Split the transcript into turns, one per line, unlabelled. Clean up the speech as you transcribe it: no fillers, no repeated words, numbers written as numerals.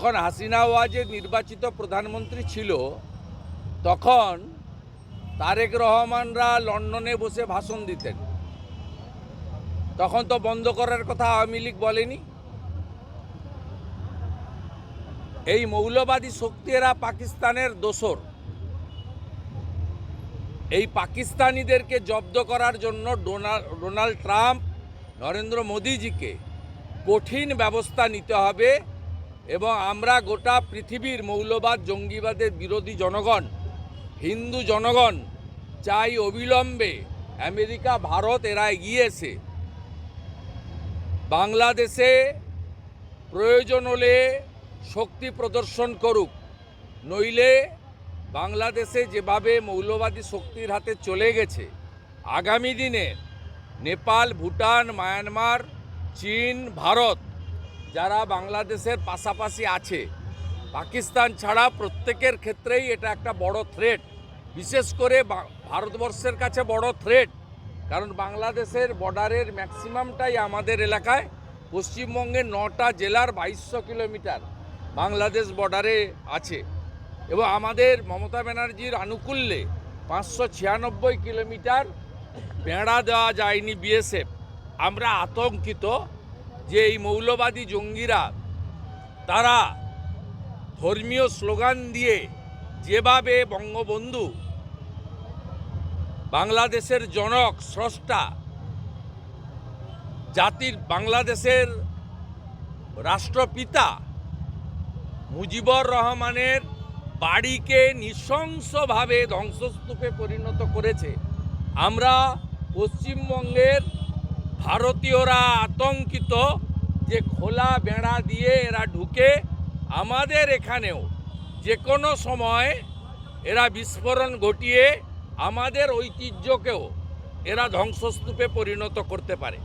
যখন হাসিনা ওয়াজেদ নির্বাচিত প্রধানমন্ত্রী ছিল তখন তারেক রহমানরা লন্ডনে বসে ভাষণ দিতেন। তখন তো বন্ধ করার কথা আওয়ামী লীগ বলেনি। এই মৌলবাদী শক্তিরা পাকিস্তানের দোসর। এই পাকিস্তানিদেরকে জব্দ করার জন্য ডোনাল্ড ট্রাম্প নরেন্দ্র মোদিজিকে কঠিন ব্যবস্থা নিতে হবে এবং আমরা গোটা পৃথিবীর মৌলবাদ জঙ্গিবাদের বিরোধী জনগণ, হিন্দু জনগণ চাই অবিলম্বে আমেরিকা, ভারত এরা এগিয়ে এসে বাংলাদেশে প্রয়োজন হলে শক্তি প্রদর্শন করুক, নইলে বাংলাদেশে যেভাবে মৌলবাদী শক্তির হাতে চলে গেছে, আগামী দিনে নেপাল, ভুটান, মায়ানমার, চীন, ভারত যারা বাংলাদেশের পাশাপাশি আছে, পাকিস্তান ছাড়া প্রত্যেকের ক্ষেত্রেই এটা একটা বড় থ্রেট। বিশেষ করে ভারতবর্ষের কাছে বড় থ্রেট, কারণ বাংলাদেশের বর্ডারের ম্যাক্সিমামটাই আমাদের এলাকায়। পশ্চিমবঙ্গের 9টা জেলার 2200 কিলোমিটার বাংলাদেশ বর্ডারে আছে এবং আমাদের মমতা ব্যানার্জির আনুকূল্যে 596 কিলোমিটার বেড়া দেওয়া যায়নি বিএসএফ। আমরা আতঙ্কিত যে এই মৌলবাদী জঙ্গিরা তারা ধর্মীয় স্লোগান দিয়ে যেভাবে বঙ্গবন্ধু বাংলাদেশের জনক, স্রষ্টা, জাতির বাংলাদেশের রাষ্ট্রপিতা মুজিবুর রহমানের বাড়িকে নৃশংসভাবে ধ্বংসস্তূপে পরিণত করেছে, আমরা পশ্চিমবঙ্গের ভারতীয়রা আতঙ্কিত যে খোলা বেড়া দিয়ে এরা ঢুকে আমাদের এখানেও যে কোনো সময় এরা বিস্ফোরণ ঘটিয়ে আমাদের ঐতিহ্যকেও এরা ধ্বংসস্তূপে পরিণত করতে পারে।